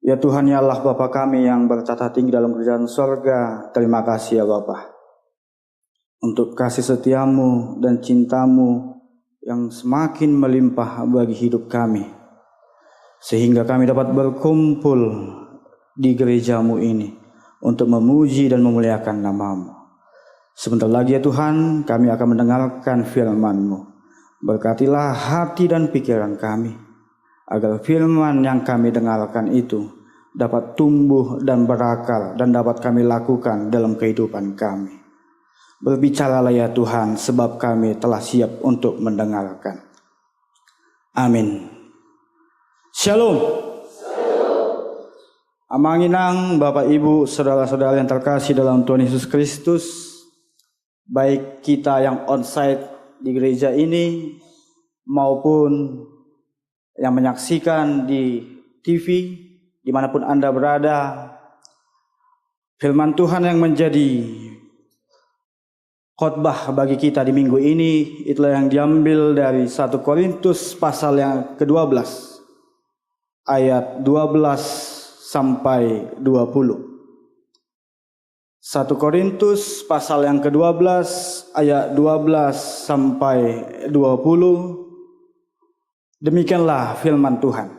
Ya Tuhan, ya Allah Bapa kami yang bertata tinggi dalam kerajaan sorga, terima kasih ya Bapa untuk kasih setiamu dan cintamu yang semakin melimpah bagi hidup kami, sehingga kami dapat berkumpul di gerejamu ini untuk memuji dan memuliakan namamu. Sebentar lagi ya Tuhan, kami akan mendengarkan firman-Mu. Berkatilah hati dan pikiran kami, agar firman yang kami dengarkan itu dapat tumbuh dan berakar dan dapat kami lakukan dalam kehidupan kami. Berbicaralah ya Tuhan, sebab kami telah siap untuk mendengarkan. Amin. Shalom. Amanginang Bapak Ibu, saudara-saudara yang terkasih dalam Tuhan Yesus Kristus, baik kita yang onsite di gereja ini maupun yang menyaksikan di TV, dimanapun Anda berada, firman Tuhan yang menjadi khotbah bagi kita di minggu ini itulah yang diambil dari 1 Korintus pasal yang ke-12 ayat 12 sampai 20. 1 Korintus pasal yang ke-12 ayat 12 sampai 20. Demikianlah firman Tuhan.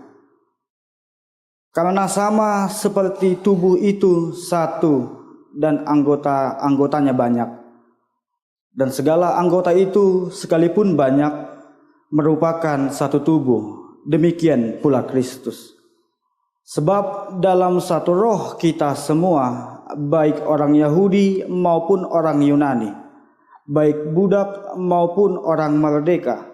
Karena sama seperti tubuh itu satu dan anggotanya banyak, dan segala anggota itu sekalipun banyak merupakan satu tubuh, demikian pula Kristus. Sebab dalam satu roh kita semua, baik orang Yahudi maupun orang Yunani, baik budak maupun orang merdeka,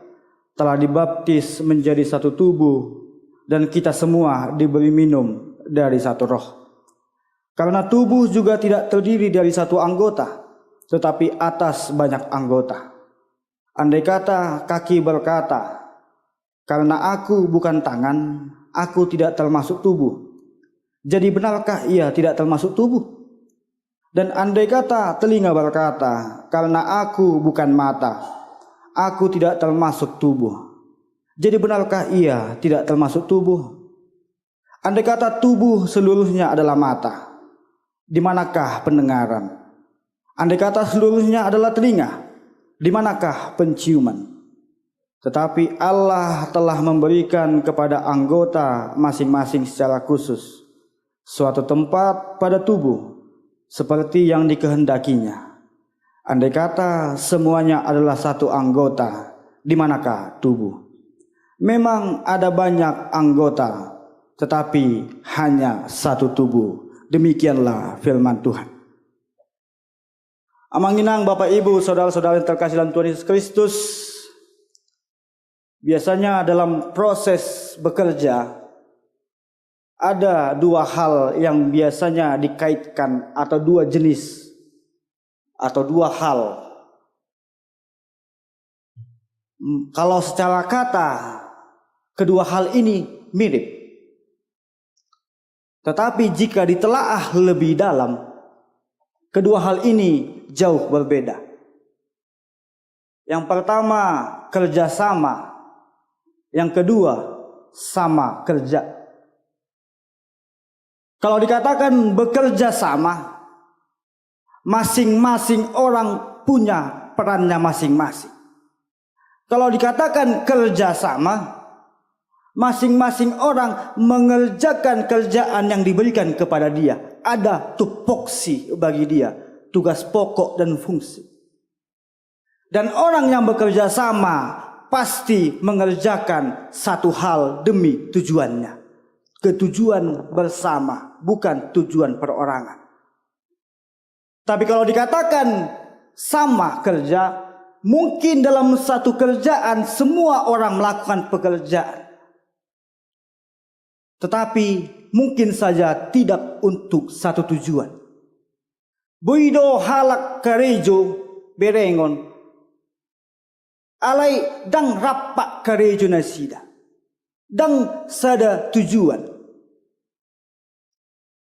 telah dibaptis menjadi satu tubuh, dan kita semua diberi minum dari satu roh. Karena tubuh juga tidak terdiri dari satu anggota, tetapi atas banyak anggota. Andai kata kaki berkata, karena aku bukan tangan, aku tidak termasuk tubuh, jadi benarkah ia tidak termasuk tubuh? Dan andai kata telinga berkata, karena aku bukan mata, aku tidak termasuk tubuh, jadi benarkah ia tidak termasuk tubuh? Andai kata tubuh seluruhnya adalah mata, di manakah pendengaran? Andai kata seluruhnya adalah telinga, di manakah penciuman? Tetapi Allah telah memberikan kepada anggota masing-masing secara khusus suatu tempat pada tubuh seperti yang dikehendakinya. Andai kata semuanya adalah satu anggota, di manakah tubuh? Memang ada banyak anggota, tetapi hanya satu tubuh. Demikianlah firman Tuhan. Amanginang Bapak Ibu, saudara-saudara yang terkasih dalam Tuhan Yesus Kristus, biasanya dalam proses bekerja ada dua hal yang biasanya dikaitkan, atau dua jenis atau dua hal. Kalau secara kata kedua hal ini mirip, tetapi jika ditelaah lebih dalam, kedua hal ini jauh berbeda. Yang pertama kerjasama, yang kedua sama kerja. Kalau dikatakan bekerja sama, masing-masing orang punya perannya masing-masing. Kalau dikatakan kerjasama, masing-masing orang mengerjakan kerjaan yang diberikan kepada dia. Ada tupoksi bagi dia, tugas pokok dan fungsi. Dan orang yang bekerja sama pasti mengerjakan satu hal demi tujuannya. Ketujuan bersama, bukan tujuan perorangan. Tapi kalau dikatakan sama kerja, mungkin dalam satu kerjaan semua orang melakukan pekerjaan, tetapi mungkin saja tidak untuk satu tujuan. Buido halak karejo berengon, alai dang rapak karejo nasida, dang sada tujuan.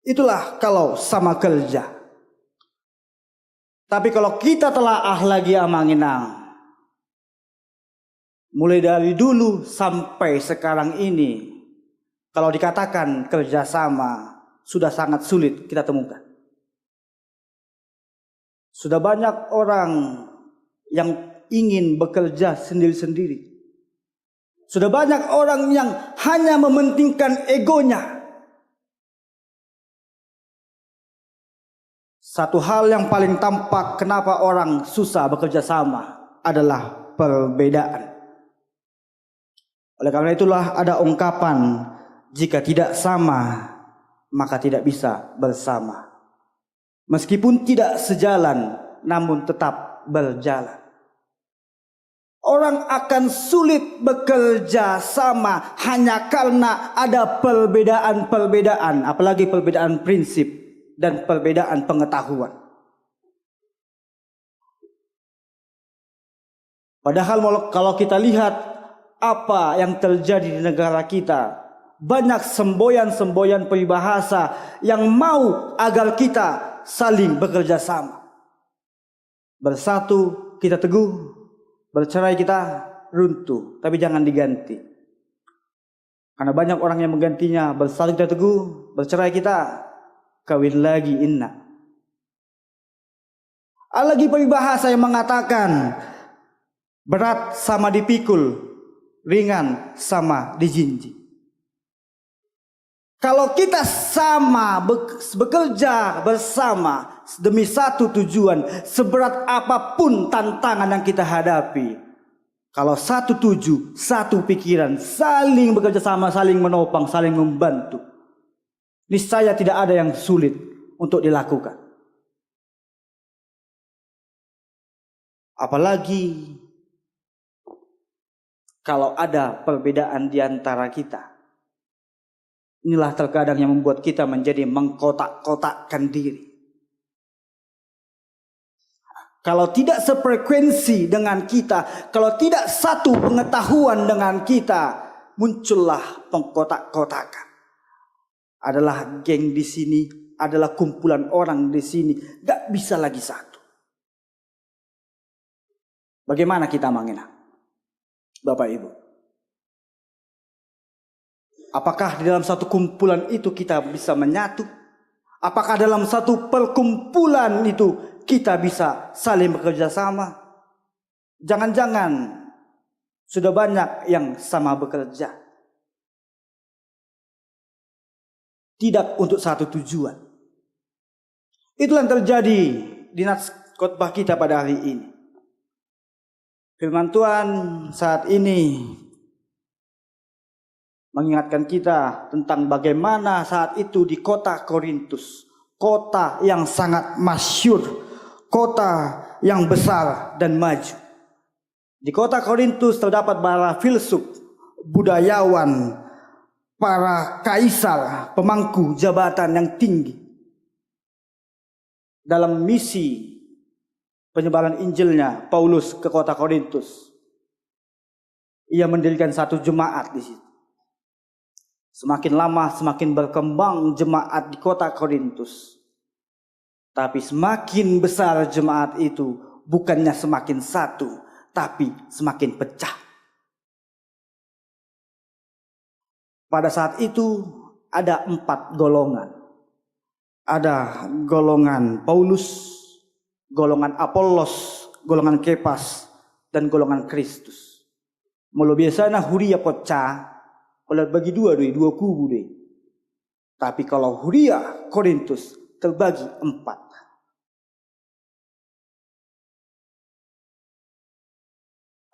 Itulah kalau sama kerja. Tapi kalau kita telah lagi amanginang, mulai dari dulu sampai sekarang ini, Kalau dikatakan kerjasama sudah sangat sulit kita temukan. Sudah banyak orang yang ingin bekerja sendiri-sendiri. Sudah banyak orang yang hanya mementingkan egonya. Satu hal yang paling tampak kenapa orang susah bekerja sama adalah perbedaan. Oleh karena itulah ada ungkapan, jika tidak sama maka tidak bisa bersama. Meskipun tidak sejalan namun tetap berjalan. Orang akan sulit bekerja sama hanya karena ada perbedaan-perbedaan, apalagi perbedaan prinsip dan perbedaan pengetahuan. Padahal kalau kita lihat apa yang terjadi di negara kita, banyak semboyan-semboyan peribahasa yang mau agar kita saling bekerja sama. Bersatu kita teguh, bercerai kita runtuh, tapi jangan diganti. Karena banyak orang yang menggantinya. Bersatu kita teguh, bercerai kita kawin lagi inna. Ada lagi peribahasa yang mengatakan berat sama dipikul, ringan sama dijinjing. Kalau kita sama bekerja bersama demi satu tujuan, seberat apapun tantangan yang kita hadapi, kalau satu tuju, satu pikiran, saling bekerja sama, saling menopang, saling membantu, niscaya tidak ada yang sulit untuk dilakukan. Apalagi kalau ada perbedaan di antara kita. Inilah terkadang yang membuat kita menjadi mengkotak-kotakkan diri. Kalau tidak sefrekuensi dengan kita, kalau tidak satu pengetahuan dengan kita, muncullah pengkotak-kotakan. Adalah geng di sini, adalah kumpulan orang di sini, gak bisa lagi satu. Bagaimana kita mengenal, Bapak Ibu? Apakah di dalam satu kumpulan itu kita bisa menyatu? Apakah dalam satu perkumpulan itu kita bisa saling bekerja sama? Jangan-jangan sudah banyak yang sama bekerja, tidak untuk satu tujuan. Itulah yang terjadi di nats khotbah kita pada hari ini. Firman Tuhan saat ini mengingatkan kita tentang bagaimana saat itu di kota Korintus, kota yang sangat masyhur, kota yang besar dan maju. Di kota Korintus terdapat para filsuf, budayawan, para kaisar, pemangku jabatan yang tinggi. Dalam misi penyebaran Injilnya, Paulus ke kota Korintus, ia mendirikan satu jemaat di situ. Semakin lama semakin berkembang jemaat di kota Korintus. Tapi semakin besar jemaat itu, bukannya semakin satu, tapi semakin pecah. Pada saat itu ada 4 golongan. Ada golongan Paulus, golongan Apolos, golongan Kepas, dan golongan Kristus. Mula biasanya huria pecah, oleh bagi dua kubu deh. Tapi kalau huria Korintus terbagi 4.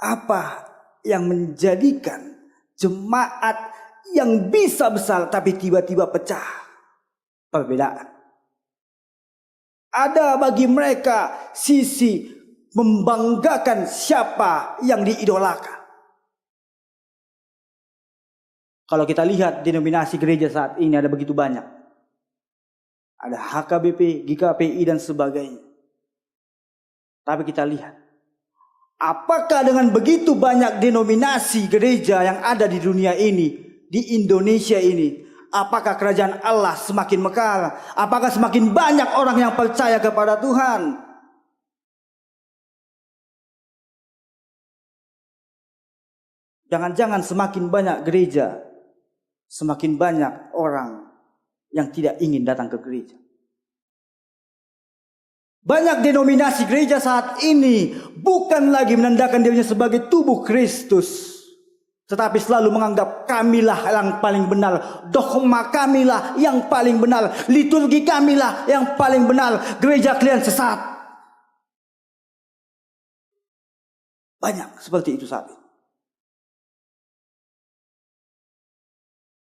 Apa yang menjadikan jemaat yang bisa besar tapi tiba-tiba pecah? Perbedaan. Ada bagi mereka sisi membanggakan siapa yang diidolakan. Kalau kita lihat denominasi gereja saat ini ada begitu banyak. Ada HKBP, GKPI dan sebagainya. Tapi kita lihat, apakah dengan begitu banyak denominasi gereja yang ada di dunia ini, di Indonesia ini, apakah kerajaan Allah semakin mekar? Apakah semakin banyak orang yang percaya kepada Tuhan? Jangan-jangan semakin banyak gereja, semakin banyak orang yang tidak ingin datang ke gereja. Banyak denominasi gereja saat ini bukan lagi menandakan dirinya sebagai tubuh Kristus, tetapi selalu menganggap kamilah yang paling benar, dogma kamilah yang paling benar, liturgi kamilah yang paling benar, gereja kalian sesat. Banyak seperti itu saat ini.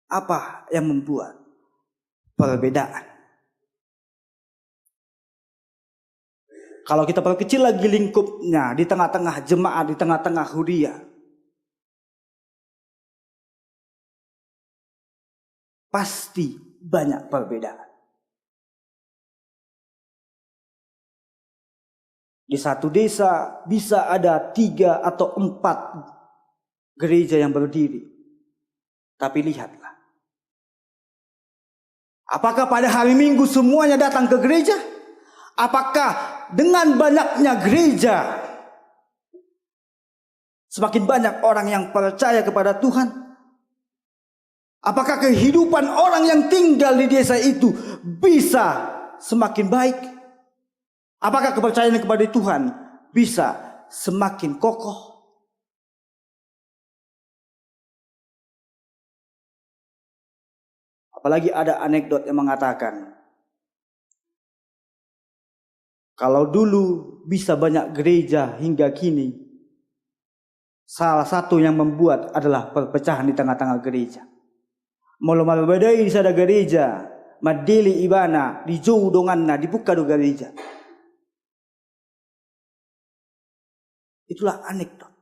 Apa yang membuat perbedaan? Kalau kita perkecil lagi lingkupnya di tengah-tengah jemaat, di tengah-tengah huria, pasti banyak perbedaan. Di satu desa bisa ada 3 atau 4 gereja yang berdiri. Tapi lihatlah, apakah pada hari Minggu semuanya datang ke gereja? Apakah dengan banyaknya gereja semakin banyak orang yang percaya kepada Tuhan? Apakah kehidupan orang yang tinggal di desa itu bisa semakin baik? Apakah kepercayaan kepada Tuhan bisa semakin kokoh? Apalagi ada anekdot yang mengatakan, kalau dulu bisa banyak gereja hingga kini, salah satu yang membuat adalah perpecahan di tengah-tengah gereja. Molo malbadai di sada gereja, madili ibana, di jauh donganna, dibuka do gereja. Itulah anekdot.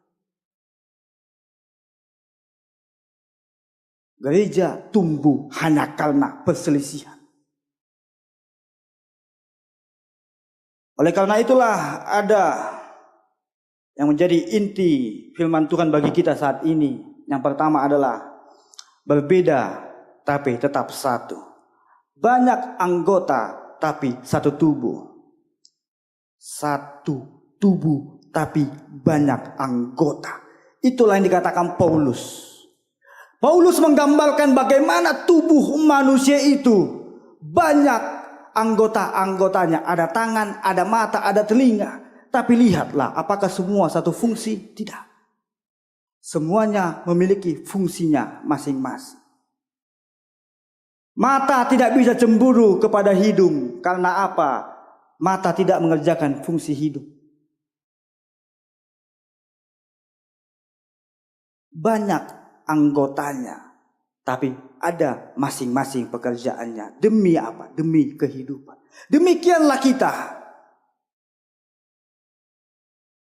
Gereja tumbuh hanya karena perselisihan. Oleh karena itulah ada yang menjadi inti firman Tuhan bagi kita saat ini. Yang pertama adalah berbeda tapi tetap satu. Banyak anggota tapi satu tubuh. Satu tubuh tapi banyak anggota. Itulah yang dikatakan Paulus. Paulus menggambarkan bagaimana tubuh manusia itu banyak anggota-anggotanya, ada tangan, ada mata, ada telinga. Tapi lihatlah, apakah semua satu fungsi? Tidak. Semuanya memiliki fungsinya masing-masing. Mata tidak bisa cemburu kepada hidung. Karena apa? Mata tidak mengerjakan fungsi hidung. Banyak anggotanya, tapi ada masing-masing pekerjaannya. Demi apa? Demi kehidupan. Demikianlah kita.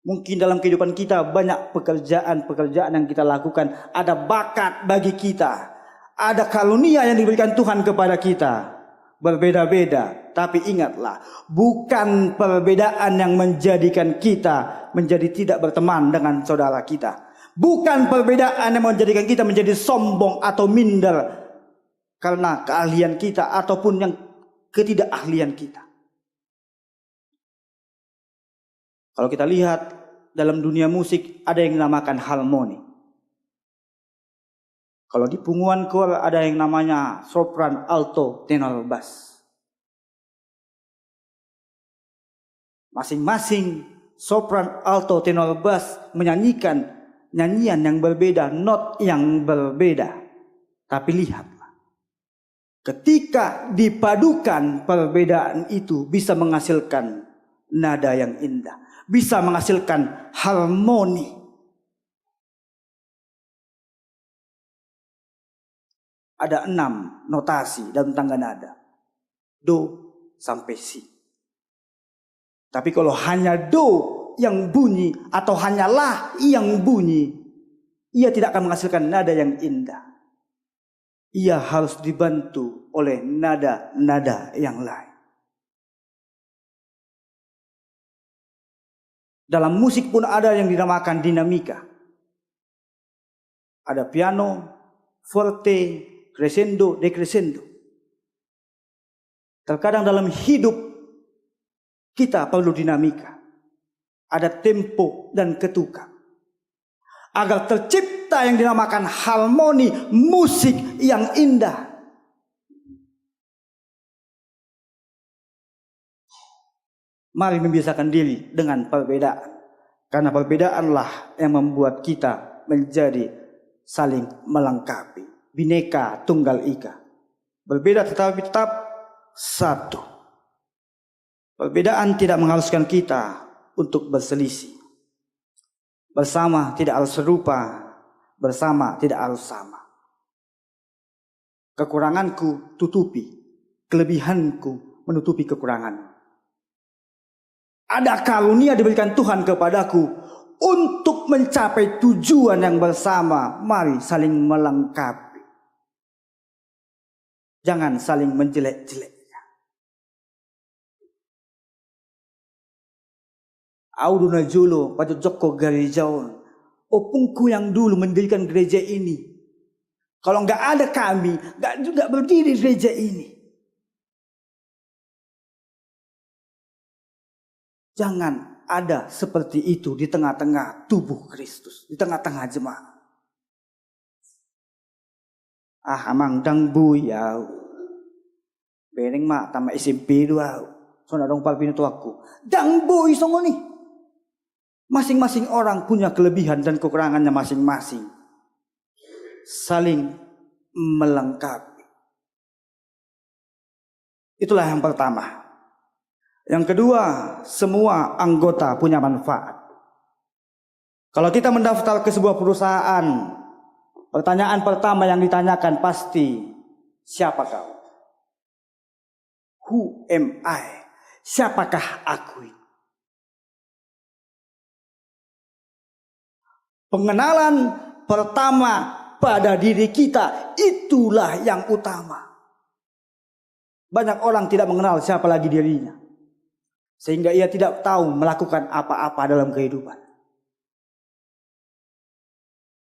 Mungkin dalam kehidupan kita banyak pekerjaan-pekerjaan yang kita lakukan. Ada bakat bagi kita. Ada karunia yang diberikan Tuhan kepada kita. Berbeda-beda. Tapi ingatlah, bukan perbedaan yang menjadikan kita menjadi tidak berteman dengan saudara kita. Bukan perbedaan yang menjadikan kita menjadi sombong atau minder karena keahlian kita ataupun yang ketidakahlian kita. Kalau kita lihat dalam dunia musik ada yang dinamakan harmoni. Kalau di punguan kor ada yang namanya sopran, alto, tenor, bass. Masing-masing sopran, alto, tenor, bass menyanyikan nyanyian yang berbeda, not yang berbeda. Tapi lihatlah, ketika dipadukan perbedaan itu bisa menghasilkan nada yang indah, bisa menghasilkan harmoni. Ada 6 notasi dalam tangga nada, do sampai si. Tapi kalau hanya do yang bunyi atau hanya la yang bunyi, ia tidak akan menghasilkan nada yang indah. Ia harus dibantu oleh nada-nada yang lain. Dalam musik pun ada yang dinamakan dinamika. Ada piano, forte, crescendo, decrescendo. Terkadang dalam hidup kita perlu dinamika. Ada tempo dan ketukan. agar tercipta yang dinamakan harmoni musik yang indah. Mari membiasakan diri dengan perbedaan, karena perbedaanlah yang membuat kita menjadi saling melengkapi. Bhinneka Tunggal Ika. Berbeda tetapi tetap satu. Perbedaan tidak mengharuskan kita untuk berselisih. Bersama tidak harus serupa, bersama tidak harus sama. Kekuranganku tutupi, kelebihanku menutupi kekurangan. Ada karunia diberikan Tuhan kepadaku untuk mencapai tujuan yang bersama. Mari saling melengkapi. Jangan saling menjelek-jeleknya. Auduna Julo pada Joko Garijau. Opungku yang dulu mendirikan gereja ini. Kalau nggak ada kami, nggak juga berdiri gereja ini. Jangan ada seperti itu di tengah-tengah tubuh Kristus, di tengah-tengah jemaat. Amang dang buyau. Bereng mak tama SMP dua. Sona dong palpino tu aku. Dang buy songo ni. Masing-masing orang punya kelebihan dan kekurangannya masing-masing. Saling melengkapi. Itulah yang pertama. Yang kedua, semua anggota punya manfaat. Kalau kita mendaftar ke sebuah perusahaan, pertanyaan pertama yang ditanyakan pasti, siapa kau? Who am I? Siapakah aku? Pengenalan pertama pada diri kita, itulah yang utama. Banyak orang tidak mengenal siapa lagi dirinya, sehingga ia tidak tahu melakukan apa-apa dalam kehidupan.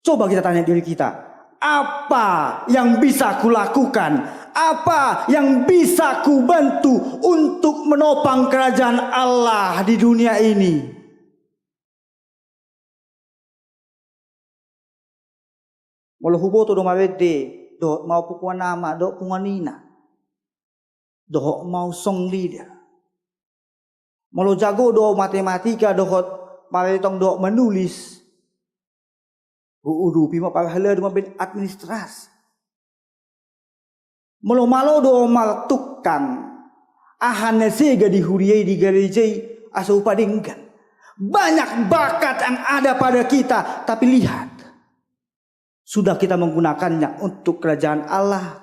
Coba kita tanya diri kita, apa yang bisa kulakukan? Apa yang bisa kubantu untuk menopang kerajaan Allah di dunia ini? Walau huboto do mawede, do mau pukuan nama, do punganina, do mau song leader. Molo jago do matematika do maritong do menulis. Udu pima pahala do ben administrasi. Molo malo do mal tukang. Ahane sega di huriai di garejai asa upadingkan. Banyak bakat yang ada pada kita, tapi lihat. Sudah kita menggunakannya untuk kerajaan Allah.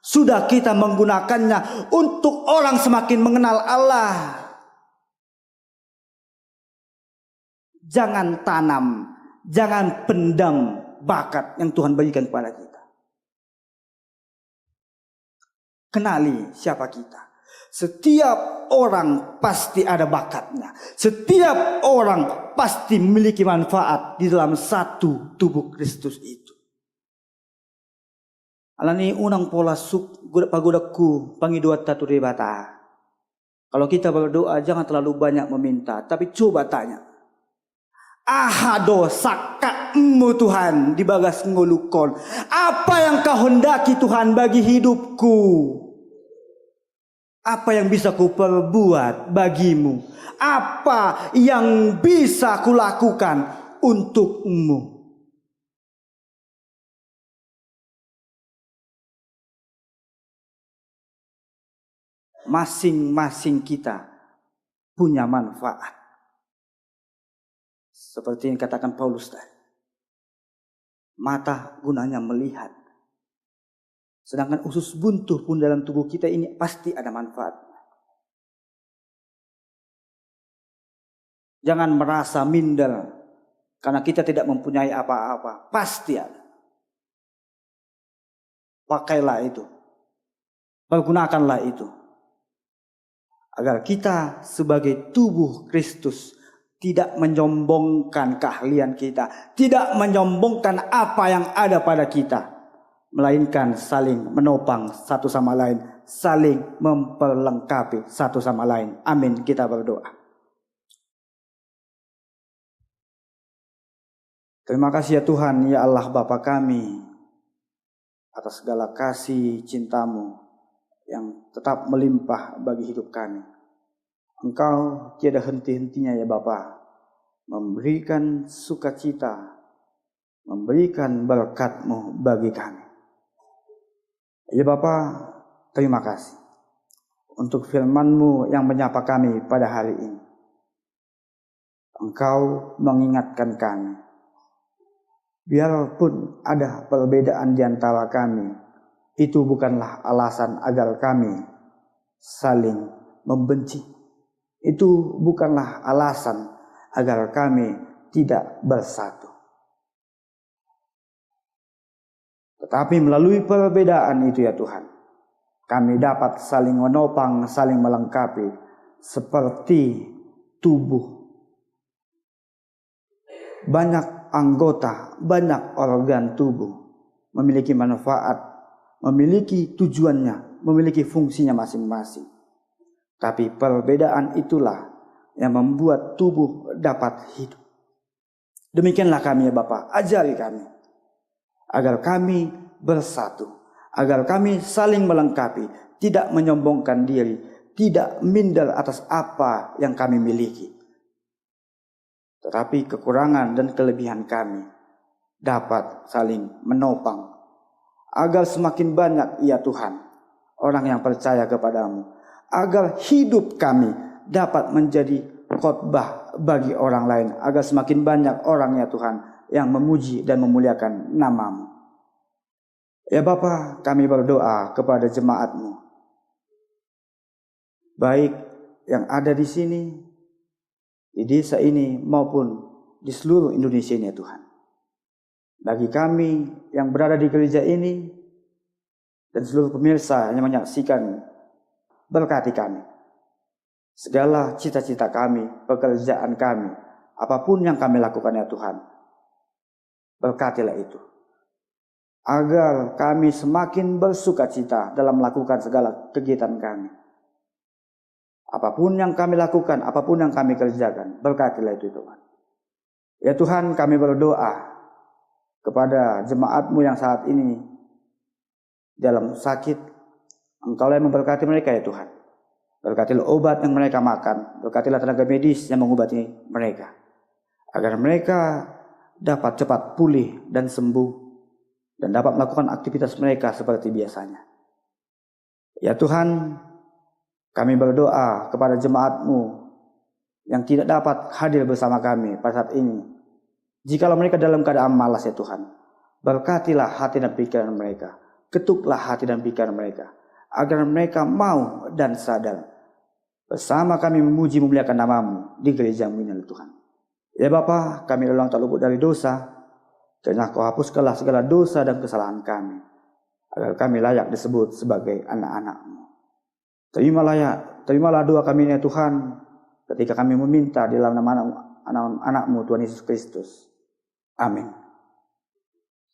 Sudah kita menggunakannya untuk orang semakin mengenal Allah. Jangan tanam, jangan pendam bakat yang Tuhan berikan kepada kita. Kenali siapa kita. Setiap orang pasti ada bakatnya. Setiap orang pasti memiliki manfaat di dalam satu tubuh Kristus itu. Alani unang pola suk pagodaku pangidua tatu rebata. Kalau kita berdoa jangan terlalu banyak meminta, tapi coba tanya. Ahado sakakmu Tuhan di bagas ngolukon. Apa yang kau hendaki Tuhan bagi hidupku? Apa yang bisa ku perbuat bagimu? Apa yang bisa kulakukan untukmu? Masing-masing kita punya manfaat. Seperti yang katakan Paulus tadi. Mata gunanya melihat. Sedangkan usus buntu pun dalam tubuh kita ini pasti ada manfaat. Jangan merasa minder karena kita tidak mempunyai apa-apa. Pasti ada. Pakailah itu. Pergunakanlah itu. Agar kita sebagai tubuh Kristus tidak menyombongkan keahlian kita. Tidak menyombongkan apa yang ada pada kita. Melainkan saling menopang satu sama lain. Saling memperlengkapi satu sama lain. Amin. Kita berdoa. Terima kasih ya Tuhan, ya Allah Bapa kami, atas segala kasih cinta-Mu yang tetap melimpah bagi hidup kami. Engkau tiada henti-hentinya ya Bapa, memberikan sukacita, memberikan berkat-Mu bagi kami. Ya Bapa, terima kasih untuk firman-Mu yang menyapa kami pada hari ini. Engkau mengingatkan kami, biarpun ada perbedaan di antara kami, itu bukanlah alasan agar kami saling membenci. Itu bukanlah alasan agar kami tidak bersatu. Tetapi melalui perbedaan itu ya Tuhan, kami dapat saling menopang, saling melengkapi seperti tubuh. Banyak anggota, banyak organ tubuh memiliki manfaat, memiliki tujuannya, memiliki fungsinya masing-masing. Tapi perbedaan itulah yang membuat tubuh dapat hidup. Demikianlah kami ya Bapa, ajari kami agar kami bersatu, agar kami saling melengkapi, tidak menyombongkan diri, tidak minder atas apa yang kami miliki. Tetapi kekurangan dan kelebihan kami dapat saling menopang, agar semakin banyak ya Tuhan orang yang percaya kepadamu, agar hidup kami dapat menjadi khotbah bagi orang lain, agar semakin banyak orang ya Tuhan yang memuji dan memuliakan nama-Mu. Ya Bapa, kami berdoa kepada jemaat-Mu, baik yang ada di sini, di desa ini maupun di seluruh Indonesia ini ya Tuhan. Bagi kami yang berada di gereja ini dan seluruh pemirsa yang menyaksikan, berkati kami. Segala cita-cita kami, pekerjaan kami, apapun yang kami lakukan ya Tuhan, berkatilah itu. Agar kami semakin bersukacita dalam melakukan segala kegiatan kami. Apapun yang kami lakukan, apapun yang kami kerjakan, berkatilah itu Tuhan. Ya Tuhan, kami berdoa kepada jemaat-Mu yang saat ini dalam sakit. Engkau yang memberkati mereka ya Tuhan. Berkatilah obat yang mereka makan, berkatilah tenaga medis yang mengobati mereka, agar mereka dapat cepat pulih dan sembuh, dan dapat melakukan aktivitas mereka seperti biasanya. Ya Tuhan, kami berdoa kepada jemaat-Mu yang tidak dapat hadir bersama kami pada saat ini. Jikalau mereka dalam keadaan malas ya Tuhan, berkatilah hati dan pikiran mereka, ketuklah hati dan pikiran mereka, agar mereka mau dan sadar. Bersama kami memuji memuliakan nama-Mu di gereja-Mu ini Tuhan. Ya Bapa, kami ulang tak luput dari dosa, karena Kau hapuskanlah segala dosa dan kesalahan kami, agar kami layak disebut sebagai anak-anak-Mu. Terimalah doa kami ya Tuhan, ketika kami meminta di dalam nama anak-Mu Tuhan Yesus Kristus. Amin.